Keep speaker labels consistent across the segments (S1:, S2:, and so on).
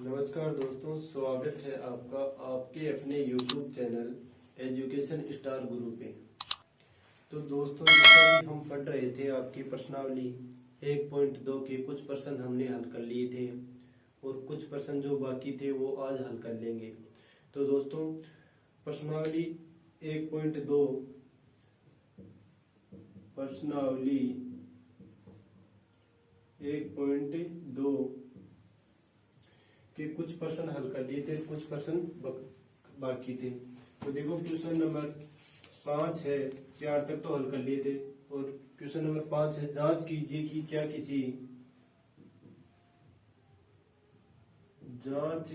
S1: नमस्कार दोस्तों, स्वागत है आपका आपके अपने YouTube चैनल एजुकेशन स्टार गुरु पे। तो दोस्तों, जैसा कि हम पढ़ रहे थे आपकी प्रश्नावली 1.2 के कुछ प्रश्न हमने हल कर लिए थे और कुछ प्रश्न जो बाकी थे वो आज हल कर लेंगे। तो दोस्तों, प्रश्नावली 1.2 के कुछ प्रश्न हल कर लिए थे, कुछ प्रश्न बाकी थे। तो देखो, क्वेश्चन नंबर 5 है, 4 तक तो हल कर लिए थे और क्वेश्चन नंबर 5 है, जांच कीजिए कि क्या किसी जांच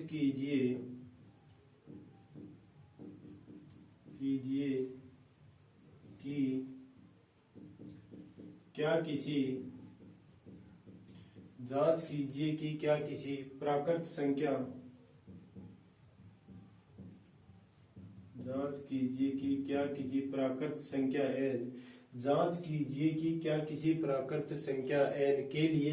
S1: कीजिए कि क्या किसी प्राकृत संख्या n जांच कीजिए कि क्या किसी प्राकृत संख्या n के लिए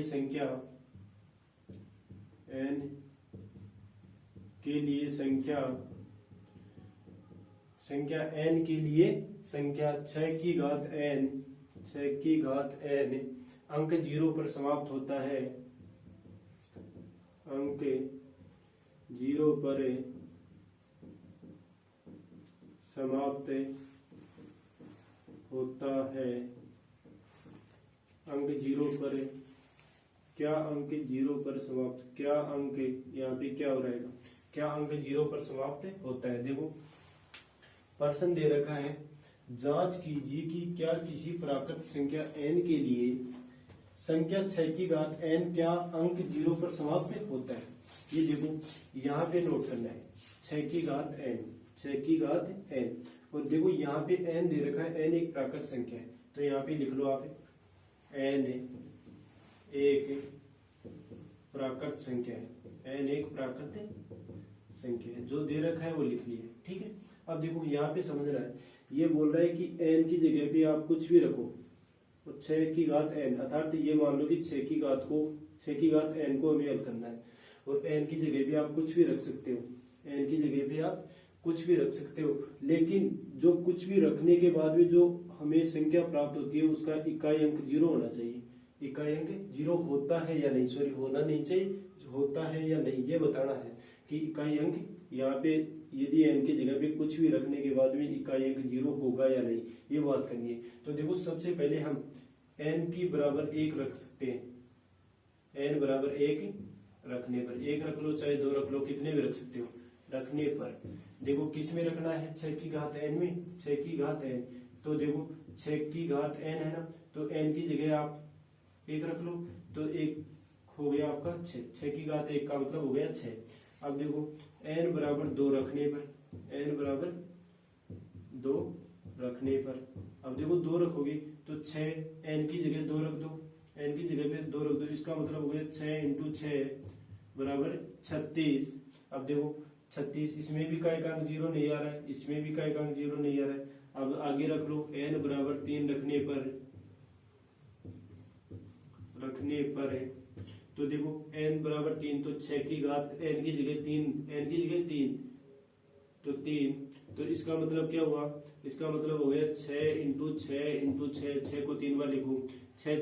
S1: संख्या 6 की घात n अंक 0 पर समाप्त होता है। अंक 0 पर समाप्त होता है। अंक 0 पर क्या अंक 0 पर समाप्त, क्या अंक यहाँ पे क्या हो रहेगा, क्या अंक 0 पर समाप्त होता है। देखो, प्रश्न दे रखा है, जांच कीजिए कि क्या किसी प्राकृत संख्या n के लिए संख्या 6 की घात n क्या अंक 0 पर समाप्त होता है। ये देखो, यहाँ पे नोट करना है 6 की घात n और देखो यहाँ पे n दे रखा है, n एक प्राकृत संख्या है, तो यहाँ पे लिख लो आप n एक प्राकृत संख्या है, n एक प्राकृत संख्या है, जो दे रखा है वो लिख लिया। ठीक है, अब देखो यहाँ पे समझ रहा है, ये बोल रहा है कि n की जगह पे आप कुछ भी रखो, 6 की घात n, अर्थात ये मान लो कि 6 की घात n को हमें हल करना है और n की जगह पे आप कुछ भी रख सकते हो, n की जगह पे आप कुछ भी रख सकते हो। लेकिन जो कुछ भी रखने के बाद में जो हमें संख्या प्राप्त होती है उसका इकाई अंक 0 होना चाहिए। इकाई अंक 0 होता है या नहीं, सॉरी होना नहीं चाहिए, होता है या नहीं ये बताना है कि इकाई अंक यहाँ पे यदि n की जगह पे कुछ भी रखने के बाद में इकाई अंक 0 होगा या नहीं, ये बात करनी है। तो देखो, सबसे पहले हम n की बराबर 1 रख सकते हैं। n बराबर 1 रखने पर 1 रख लो, चाहे 2 रख लो, कितने भी रख सकते हो। रखने पर देखो किस में रखना है, 6 की घात n में, 6 की घात n। तो देखो 6 की घात n है ना, तो n की जगह आप 1 रख लो, तो 1 हो गया आपका 6 की घात 1 का मतलब हो गया 6। अब देखो n बराबर 2 रखने पर, n बराबर 2 रखने पर, अब देखो 2 रखोगे तो 6, n की जगह 2 रख दो, n की जगह पे 2 रख दो, इसका मतलब हो गया 6 × 6 बराबर 36। अब देखो 36, इसमें भी का एक अंक 0 नहीं आ रहा है, इसमें भी का एक अंक 0 नहीं आ रहा है। अब आगे रख लो, n बराबर 3 रखने पर है, तो देखो n बराबर 3, तो 6 की घात n की जगह 3 तो 3, तो इसका मतलब क्या हुआ, इसका मतलब हो गया 6 को 3 बार लिखो, 6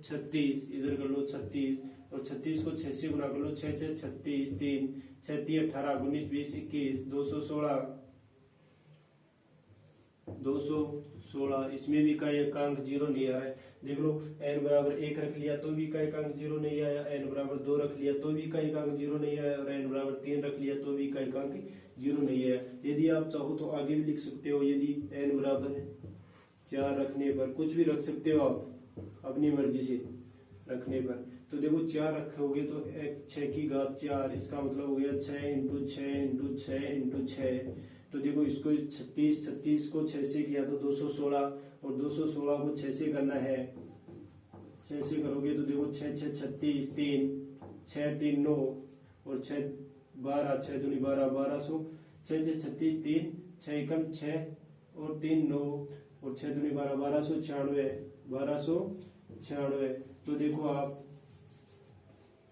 S1: 36, इधर कर लो 36 और 36 को 6 से गुणा कर लो, 6 36, 3 6 3 18 19 20 21 216, इसमें भी का एक अंक 0 नहीं आया है। देख लो, n बराबर 1 रख लिया तो भी का एक अंक 0 नहीं आया, n बराबर 2 रख लिया तो भी का एक अंक 0 नहीं आया और n बराबर 3 रख लिया तो भी का एक अंक 0 नहीं आया। यदि आप चाहो तो आगे भी लिख सकते हो, यदि n बराबर 4 रखने पर, कुछ भी रख सकते हो आप अपनी मर्जी से रखने पर। तो देखो 4 रखोगे तो 6 की घात 4, इसका मतलब हो गया 6 × 6 तो देखो इसको 36 को 6 से किया तो 216 और 216 को 6 से करना है, 6 से करोगे तो देखो 6 36, 3 6 3 9 और 6 12, 6 दूनी 12, 1200, 6 36, 3 6 एकम 6 और 3 9 और 6 दूनी 12, 1296। तो देखो आप,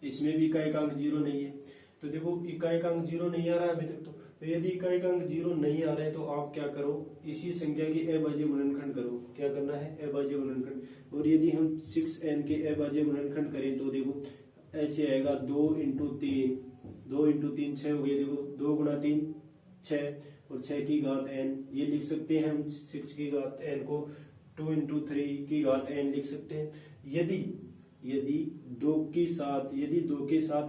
S1: इसमें भी का एक अंक 0 नहीं है, तो देखो इकाई का अंक 0 नहीं आ रहा है अभी तक। तो यदि इकाई का अंक 0 नहीं आ रहा है तो आप क्या करो, इसी संख्या की अभाज्य गुणनखंड करो। क्या करना है, अभाज्य गुणनखंड। और यदि हम 6n के अभाज्य गुणनखंड करें तो देखो ऐसे आएगा 2 इंटू 3, 2 इंटू 3 6 हो गए। देखो 2 गुणा 3 6 और 6 की घात n, ये लिख सकते हैं हम 6 की घात n को 2 इंटू 3 की घात n लिख सकते हैं। यदि 2 के साथ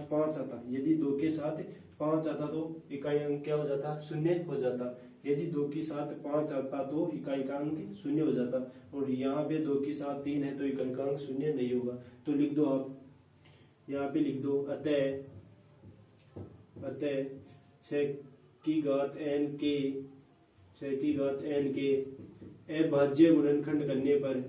S1: 5 आता, यदि 2 के साथ 5 आता तो इकाई अंक क्या हो जाता, 0 हो जाता। यदि 2 के साथ 5 आता तो इकाई का अंक 0 हो जाता। और यहाँ पे 2 के साथ 3 है तो इकाई का अंक 0 नहीं होगा। तो लिख दो आप, यहाँ पे लिख दो अतः 6 की घात n के अभाज्य गुणनखंड करने पर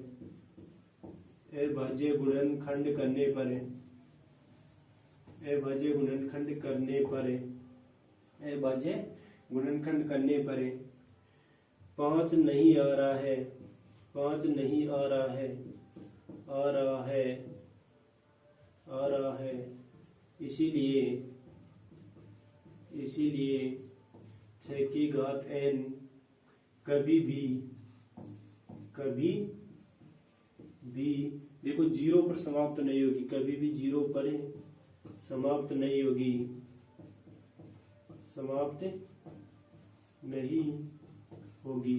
S1: पांच नहीं आ रहा है, इसीलिए 6 की घात n कभी भी देखो 0 पर समाप्त नहीं होगी, कभी भी 0 पर समाप्त नहीं होगी,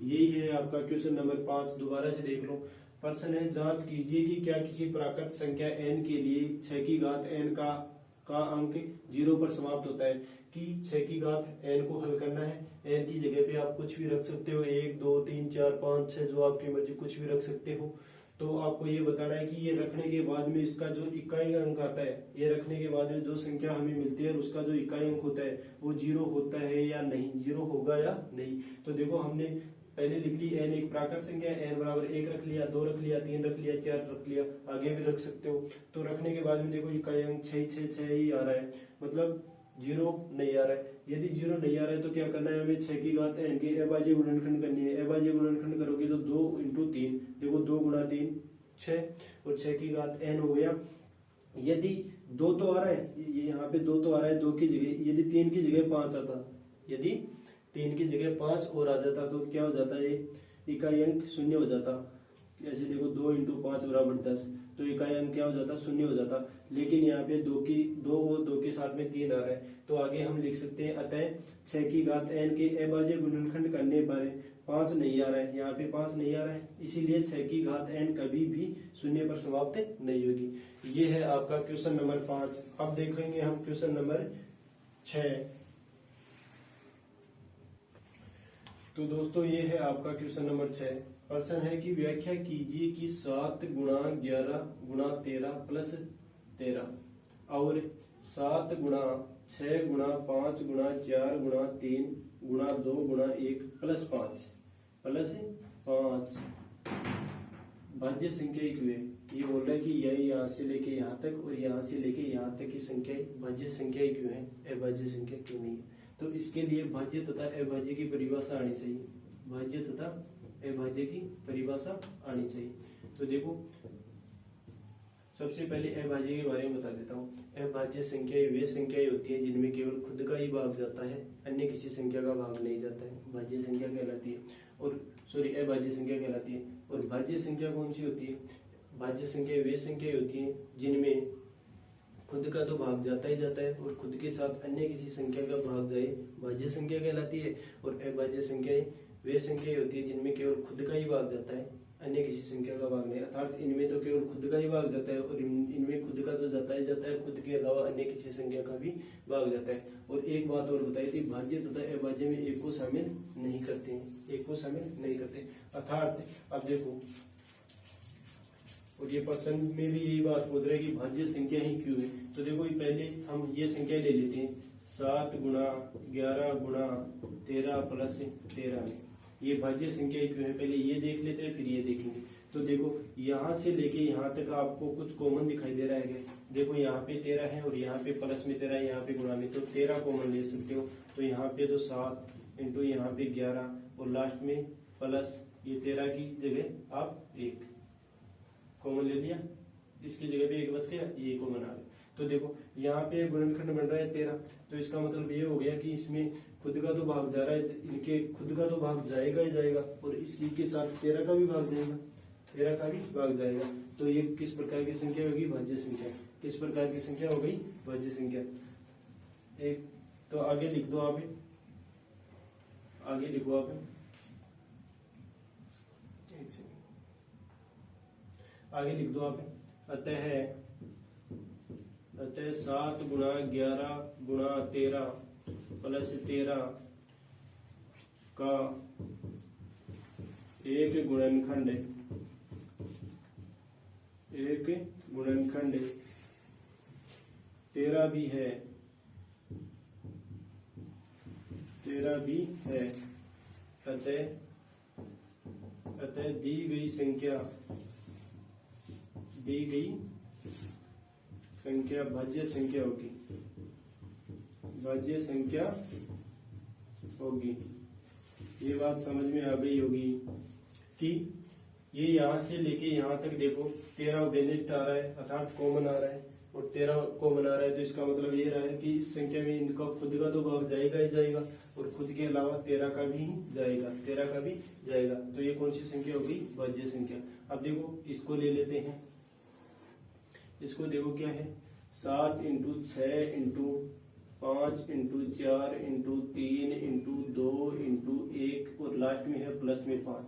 S1: यही है आपका क्वेश्चन नंबर 5। दोबारा से देख लो। प्रश्न है, जांच कीजिए कि क्या किसी प्राकृत संख्या n के लिए 6 की घात n का अंक 0 पर समाप्त होता है। कि 6 की घात n को हल करना है। n की जगह पे आप कुछ भी रख सकते हो, 1 2 3 4 5 6, जो आपकी मर्जी, कुछ भी रख सकते हो। तो आपको ये बताना है कि ये रखने के बाद में इसका जो इकाई अंक आता है, ये रखने के बाद में जो संख्या हमें मिलती है उसका जो इकाई अंक होता है वो 0 होता है या नहीं, 0 होगा या नहीं। तो देखो हमने पहले लिख ली n एक प्राकृत संख्या, n बराबर 1 रख लिया, 2 रख लिया, 3 रख लिया, 4 रख लिया, आगे भी रख सकते हो। तो रखने के बाद में देखो इकाई अंक 6 ही आ रहा है, मतलब 0 नहीं आ रहा है। यदि 0 नहीं आ रहा है तो क्या करना है, हमें 6 की घात n के अभाज्य गुणनखंड करनी है। अभाज्य गुणनखंड करोगे तो 2 इंटू 3, देखो 2 गुणा 3 6 और 6 की घात n हो गया। यदि 2 तो आ रहा है, ये यहाँ पे 2 तो आ रहा है, 2 की जगह यदि 3 की जगह 5 आता, यदि 3 की जगह 5 और आ जाता तो क्या हो जाता है, इकाई अंक 0 हो जाता। ऐसे देखो 2 इंटू 5 बराबर 10, तो इकाई अंक क्या हो जाता, 0 हो जाता। लेकिन यहाँ पे 2 और 2 के साथ में 3 आ रहा है, तो आगे हम लिख सकते हैं अतः 6 की घात n के अभाज्य गुणनखंड करने पर 5 नहीं आ रहा है, यहाँ पे 5 नहीं आ रहा है, इसीलिए 6 की घात n कभी भी 0 पर समाप्त नहीं होगी। ये है आपका क्वेश्चन नंबर 5। अब देखेंगे हम क्वेश्चन नंबर 6। तो दोस्तों ये है आपका क्वेश्चन नंबर 6। प्रश्न है कि व्याख्या कीजिए कि 7 गुणा 11 गुणा 13 प्लस 13 और 7 गुणा 6 गुणा 5 गुणा 4 गुणा 3 गुणा 2 गुणा 1 प्लस 5 भाज्य संख्या क्यों है। ये बोल रहा है कि यही यहाँ से लेके यहाँ तक और यहाँ से लेके यहाँ तक की संख्या भाज्य संख्या क्यों है, अभाज्य संख्या क्यों नहीं है। तो इसके लिए भाज्य तथा अभाज्य की परिभाषा आनी चाहिए, भाज्य तथा अभाज्य की परिभाषा आनी चाहिए। तो देखो सबसे पहले अभाज्य के बारे में बता देता हूँ। अभाज्य संख्याएं वे संख्याएं होती है जिनमें केवल खुद का ही भाग जाता है, अन्य किसी संख्या का भाग नहीं जाता है, भाज्य संख्या कहलाती है। और अभाज्य संख्या कहलाती है। और भाज्य संख्या कौन सी होती है, भाज्य संख्या वे संख्याएं होती है जिनमें खुद का तो भाग जाता ही जाता है और खुद के साथ अन्य किसी संख्या का भाग जाए, भाज्य संख्या कहलाती है। और अभाज्य संख्याएं वे संख्याएं होती है जिनमें केवल खुद का ही भाग जाता है, अन्य किसी संख्या का भाग नहीं। अर्थात इनमें तो केवल खुद का ही भाग जाता है और इनमें खुद का तो जाता ही जाता है, खुद के अलावा अन्य किसी संख्या का भी भाग जाता है। और एक बात और बताई थी, भाज्य तथा अभाज्य में एक को शामिल नहीं करते हैं, अर्थात अब देखो, और ये प्रश्न में भी यही बात पूछ रहे हैं कि भाज्य संख्या ही क्यों है। तो देखो पहले हम ये संख्या ले लेते हैं, 7 गुणा 11 गुणा 13 प्लस 13 में ये भाज्य संख्या क्यों है, पहले ये देख लेते हैं फिर ये देखेंगे। तो देखो यहाँ से लेके यहाँ तक आपको कुछ कॉमन दिखाई दे रहा है। देखो यहाँ पे 13 है और यहाँ पे प्लस में 13 है, यहाँ पे गुणा में, तो 13 कॉमन ले सकते हो। तो यहाँ पे तो 7 इंटू यहाँ पे 11 और लास्ट में प्लस ये 13 की जगह आप 1 कॉमन ले लिया, इसकी जगह पे 1 बच गया, ये कॉमन आ गया। तो देखो यहाँ पे गुणनखंड बन रहा है 13, तो इसका मतलब ये हो गया कि इसमें खुद का तो भाग जा रहा है, इनके खुद का तो भाग जाएगा ही जाएगा, और इसकी के साथ 13 का भी भाग जाएगा, 13 का भी भाग जाएगा। तो ये किस प्रकार की संख्या होगी? भाज्य संख्या। किस प्रकार की संख्या हो गई? भाज्य संख्या। एक तो आगे लिख दो आप, आगे लिखो आप, आगे लिख दो आप। अतः 7 गुणा 11 गुणा 13 प्लस 13 का एक गुणनखंड 13 भी है, 13 भी है। अतः दी गई संख्या भाज्य संख्या होगी, भाज्य संख्या होगी। ये बात समझ में आ गई होगी कि ये यहाँ से लेके यहाँ तक देखो 13 बेनिस्ट आ रहा है, अर्थात कॉमन आ रहा है, और 13 कॉमन आ रहा है, तो इसका मतलब ये रहा है कि इस संख्या में इनका खुद का तो भाग जाएगा ही जाएगा, और खुद के अलावा 13 का भी जाएगा, 13 का भी जाएगा। तो ये कौन सी संख्या होगी? भाज्य संख्या। अब देखो इसको ले लेते हैं, इसको देखो क्या है, 7 into 6 into 5 into 4 into 3 into 2 into 1 और लास्ट में है प्लस में 5।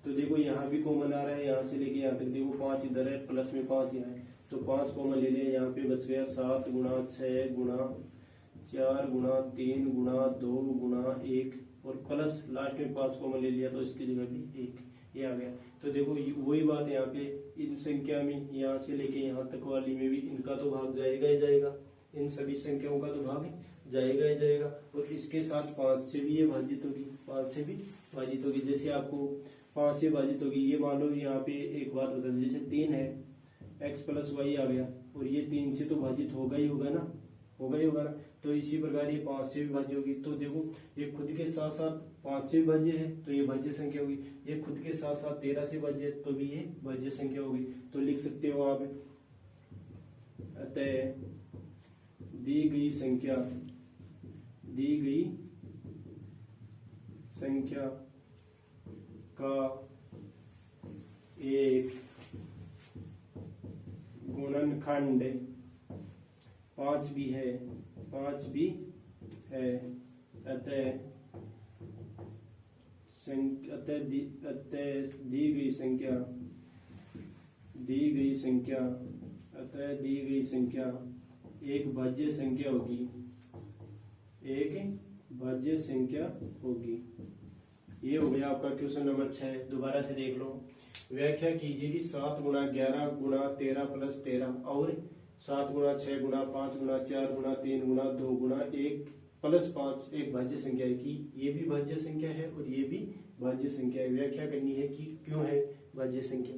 S1: तो देखो यहाँ भी कॉमन आ रहा है, यहाँ से लेके यहाँ तक देखो 5 इधर है, प्लस में 5 यहाँ है, तो 5 कॉमन ले लिया, यहाँ पे बच गया 7 गुणा 6 गुणा 4 गुणा 3 गुणा 2 गुणा 1 और प्लस लास्ट में 5 कॉमन ले लिया, तो इसकी जगह भी 1 ये आ गया। तो देखो वही बात यहाँ पे इन संख्या में यहाँ से लेके यहाँ तक वाली में भी इनका तो भाग जाएगा ही जाएगा, इन सभी संख्याओं का तो भाग जाएगा ही जाएगा, और इसके साथ 5 से भी ये भाजित होगी, 5 से भी भाजित होगी। जैसे आपको 5 से भाजित होगी, ये मान लो यहाँ पे एक बात होता है, जैसे 3 है, x प्लस वाई आ गया, और ये 3 से तो भाजित होगा ही होगा ना, होगा ही होगा ना। तो इसी प्रकार ये 5 से भी भाज्य होगी। तो देखो ये खुद के साथ साथ 5 से भी भाज्य है, तो ये भाज्य संख्या होगी। ये खुद के साथ साथ 13 से भाज्य है, to भी ये भाज्य संख्या होगी। तो लिख सकते हो आप, अतः दी गई संख्या का एक गुणनखंड 5 भी है, अतः दी गई संख्या एक भाज्य संख्या होगी, ये हो गया आपका क्वेश्चन नंबर 6। दोबारा से देख लो, व्याख्या कीजिए कि 7 गुणा 11 गुणा 13 प्लस 13 और 7 गुणा 6 गुणा 5 गुणा 4 गुणा 3 गुणा 2 गुणा 1 प्लस 5 एक भाज्य संख्या है, कि ये भी भाज्य संख्या है और ये भी भाज्य संख्या है। व्याख्या करनी है कि क्यों है भाज्य संख्या।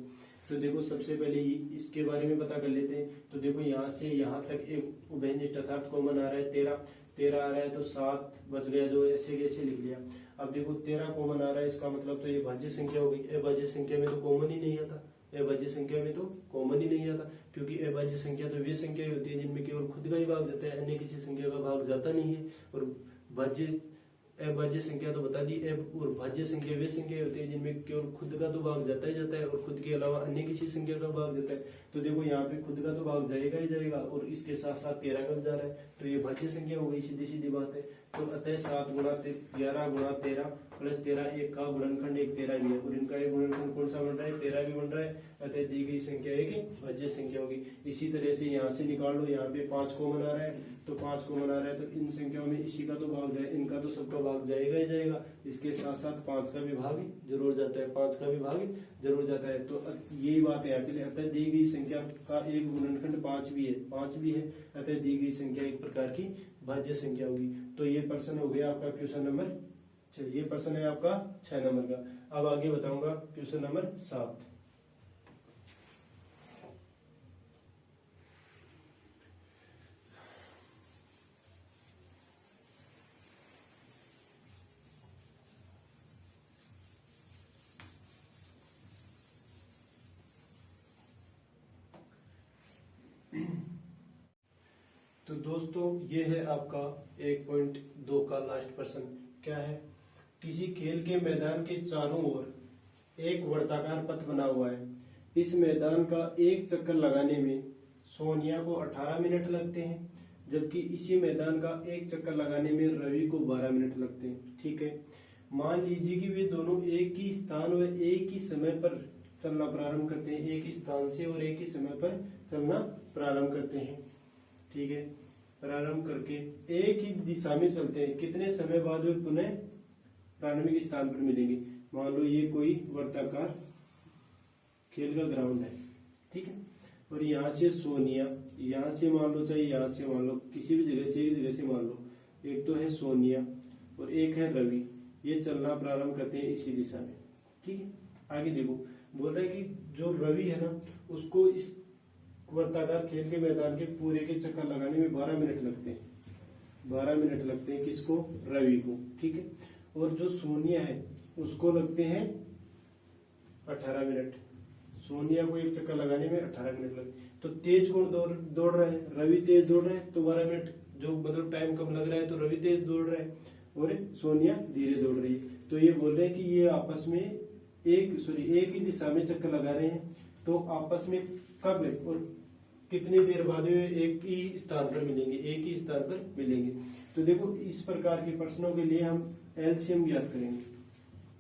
S1: तो देखो सबसे पहले इसके बारे में पता कर लेते हैं। तो देखो यहाँ से यहाँ तक एक उभयनिष्ठ अर्थात कॉमन आ रहा है, 13 आ रहा है, तो 7 बच गया, जो ऐसे कैसे लिख लिया। अब देखो 13 कॉमन आ रहा है, इसका मतलब तो ये भाज्य संख्या होगी। अभाज्य संख्या में तो कॉमन ही नहीं आता, अभाज्य संख्या में तो कॉमन ही नहीं आता, क्योंकि अभाज्य संख्या तो वे संख्या होती है जिनमें केवल खुद का ही भाग जाता है, अन्य किसी संख्या का भाग जाता नहीं है। और भाज्य अभाज्य संख्या तो बता दी, और भाज्य संख्या वे संख्या होती है जिनमें केवल खुद का तो भाग जाता ही जाता है और खुद के अलावा अन्य किसी संख्या का भाग जाता है। तो देखो यहाँ पे खुद का तो भाग जाएगा ही जाएगा, और इसके साथ साथ 13 का जा रहा है, तो ये भाज्य संख्या हो गई, सीधी सीधी बात है। तो अतः 7 गुणा 11 गुणा 13 प्लस 13 एक का गुणनखंड एक 13 भी है, और इनका एक गुणनखंड कौन सा बन रहा है? 13 भी बन रहा है। अतः दी गई संख्या एक भाज्य संख्या होगी। इसी तरह से यहाँ से निकाल लो, यहाँ पे 5 कॉमन आ रहा है, तो 5 कॉमन आ रहा है, तो इन संख्याओं में इसी का तो भाग जाए, इनका तो सबका भाग जाएगा ही जाएगा। इसके साथ साथ 5 का भी भाग जरूर जाता है, 5 का भी भाग जरूर जाता है। तो यही बात है, अतः दी गई संख्या का एक गुणनखंड 5 भी है, अतः दी गई संख्या एक प्रकार की भाज्य संख्या होगी। तो ये प्रश्न हो गया आपका क्वेश्चन नंबर 6, ये प्रश्न है आपका 6 नंबर का। अब आगे बताऊंगा क्वेश्चन नंबर 7। तो दोस्तों ये है आपका 1.2 का लास्ट प्रश्न। क्या है? किसी खेल के मैदान के चारों ओर एक वर्ताकार पथ बना हुआ है। इस मैदान का एक चक्कर लगाने में सोनिया को 18 मिनट लगते हैं, जबकि इसी मैदान का एक चक्कर लगाने में रवि को 12 मिनट लगते हैं। ठीक है, मान लीजिए कि वे दोनों एक ही स्थान व एक ही समय पर चलना प्रारंभ करते हैं। एक ही स्थान से और एक ही समय पर चलना प्रारंभ करते हैं। ठीक है, प्रारंभ करके एक ही दिशा में चलते हैं। कितने समय बाद वे पुनः प्रारंभिक स्थान पर मिलेंगे? मान लो ये कोई वर्ताकार खेल का ग्राउंड है। ठीक है, और यहाँ से सोनिया, यहाँ से मान लो, चाहे यहाँ से मान लो, किसी भी जगह से, एक जगह से मान लो, एक तो है सोनिया और एक है रवि, ये चलना प्रारंभ करते हैं इसी दिशा में। ठीक है, आगे देखो, बोल रहा है कि जो रवि है ना, उसको इस वर्ताकार खेल के मैदान के पूरे के चक्कर लगाने में 12 मिनट लगते हैं। 12 मिनट लगते हैं किसको? रवि को। ठीक है, और जो सोनिया है उसको लगते हैं 18 मिनट। सोनिया को एक चक्कर लगाने में 18 मिनट लगते। तो तेज कौन दौड़ रहा है? रवि तेज दौड़ रहा है, तो 12 मिनट जो मतलब टाइम कम लग रहा है, तो रवि तेज दौड़ रहा है और सोनिया धीरे दौड़ रही है। तो ये बोल रहे हैं कि ये आपस में एक ही दिशा में चक्कर लगा रहे हैं। तो आपस में कब और कितनी देर बाद में एक ही स्थान पर मिलेंगे? एक ही स्थान पर मिलेंगे। तो देखो, इस प्रकार के प्रश्नों के लिए हम एलसीएम ज्ञात करेंगे।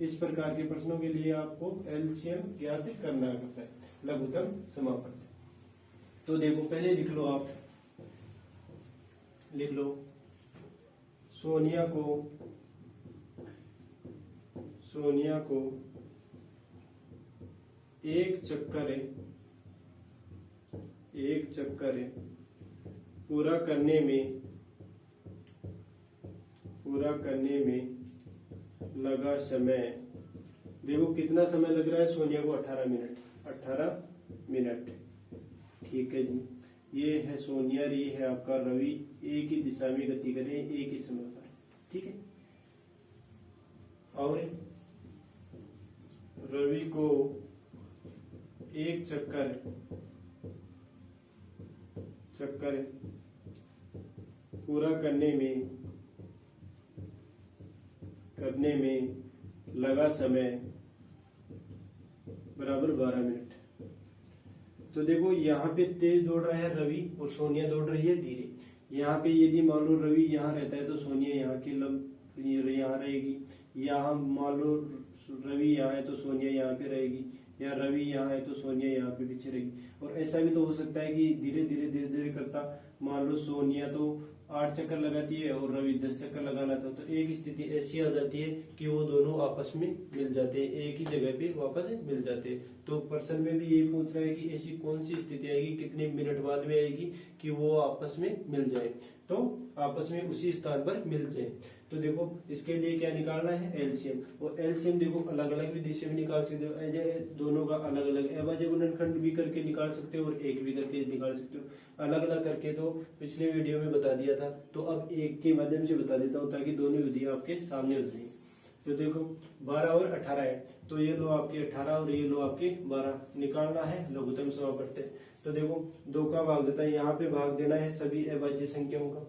S1: इस प्रकार के प्रश्नों के लिए आपको एलसीएम ज्ञात करना होता है, लघुत्तम समापन। तो देखो, पहले लिख लो, आप लिख लो, सोनिया को एक चक्कर पूरा करने में लगा समय। देखो कितना समय लग रहा है सोनिया को? 18 मिनट। ठीक है जी, ये है सोनिया, ये है आपका रवि। एक ही दिशा में गति करें एक ही समय पर। ठीक है, और रवि को एक चक्कर पूरा करने में लगा समय बराबर 12 मिनट। तो देखो, यहाँ पे तेज दौड़ रहा है रवि और सोनिया दौड़ रही है धीरे। यहाँ पे यदि मान लो रवि यहाँ रहता है तो सोनिया यहाँ की यहाँ रहेगी। यहाँ मान लो रवि यहाँ है तो सोनिया यहाँ पे रहेगी, या रवि यहाँ है तो सोनिया यहाँ पे पीछे रहेगी। और ऐसा भी तो हो सकता है कि धीरे धीरे करता, मान लो सोनिया तो 8 चक्कर लगाती है और रवि 10 चक्कर लगाना था, तो एक स्थिति ऐसी आ जाती है कि वो दोनों आपस में मिल जाते हैं, एक ही जगह पे वापस मिल जाते हैं। तो प्रश्न में भी यही पूछ रहा है कि ऐसी कौन सी स्थिति आएगी, कितने मिनट बाद में आएगी कि वो आपस में मिल जाए, तो आपस में उसी स्थान पर मिल जाए। तो देखो, इसके लिए क्या निकालना है? एलसीएम। और एलसीएम देखो अलग अलग विधि से भी निकाल सकते हो, दोनों का अलग अलग अभाज्य गुणनखंड भी करके निकाल सकते हो और एक भी करके निकाल सकते हो। अलग अलग करके तो पिछले वीडियो में बता दिया था, तो अब एक के माध्यम से बता देता हूँ ताकि दोनों विधियां आपके सामने हो जाएंगी। तो देखो 12 और 18 है, तो ये लो आपके 18 और ये लो आपके 12, निकालना है लघुत्तम समापन। तो देखो 2 का भाग देता है, यहाँ पे भाग देना है सभी अभाज्य संख्याओं का,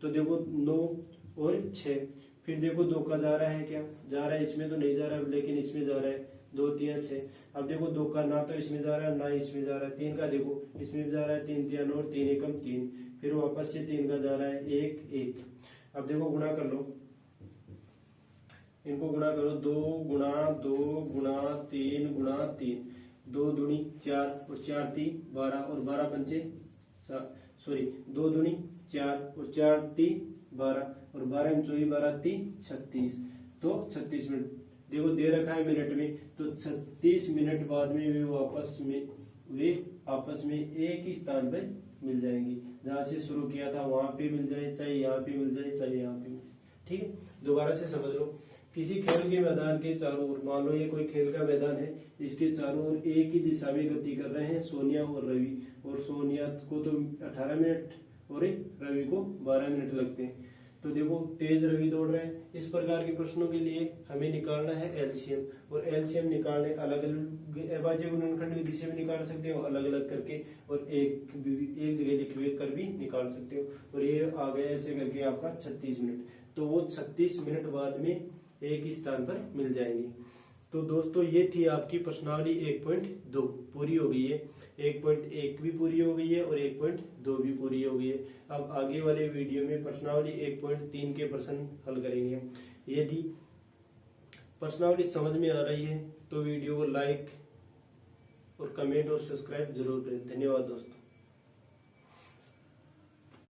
S1: तो देखो 9 और 6। फिर देखो 2 का जा रहा है, क्या जा रहा है? इसमें तो नहीं जा रहा है, लेकिन इसमें जा रहा है 2 3 6। अब देखो 2 का ना तो इसमें जा रहा है ना इसमें जा रहा है। 3 का देखो इसमें जा रहा है 3 3 और 3 एकम 3, फिर वापस से 3 का जा रहा है 1 1। अब देखो गुणा कर लो, इनको गुणा करो, 2 गुणा 2 गुणा 3 गुणा 3, 2 दूनी 4 और 4 3 12 और 12 पंचे 2 दूनी 4 और 4 3 12 और 12 चौबी 12 3 36, तो 36 मिनट। देखो दे रखा है मिनट में, तो 36 मिनट बाद में वे आपस में एक ही स्थान पर मिल जाएंगी। जहां से शुरू किया था वहां पे मिल जाए, चाहे यहाँ पे मिल जाए, चाहे यहाँ पे मिल जाए। ठीक है, दोबारा से समझ लो। किसी खेल के मैदान के चारों ओर, मान लो ये कोई खेल का मैदान है, इसके चारों ओर एक ही दिशा में गति कर रहे हैं सोनिया और रवि, और सोनिया को तो 18 मिनट और रवि को 12 मिनट लगते हैं। तो देखो तेज रवि दौड़ रहे हैं। इस प्रकार के प्रश्नों के लिए हमें निकालना है एलसीएम, और एलसीएम निकालने अलग अलग अभाज्य गुणनखंड विधि से भी निकाल सकते हो अलग अलग करके, और एक जगह लिख हुए कर भी निकाल सकते हो। और ये आ गया ऐसे करके आपका 36 मिनट, तो वो 36 मिनट बाद में एक ही स्थान पर मिल जाएंगे। तो दोस्तों ये थी आपकी प्रश्नावली 1.2 पूरी हो गई है, 1.1 भी पूरी हो गई है और 1.2 भी पूरी हो गई है। अब आगे वाले वीडियो में प्रश्नावली 1.3 के प्रश्न हल करेंगे। यदि प्रश्नावली समझ में आ रही है तो वीडियो को लाइक और कमेंट और सब्सक्राइब जरूर करें। धन्यवाद दोस्तों।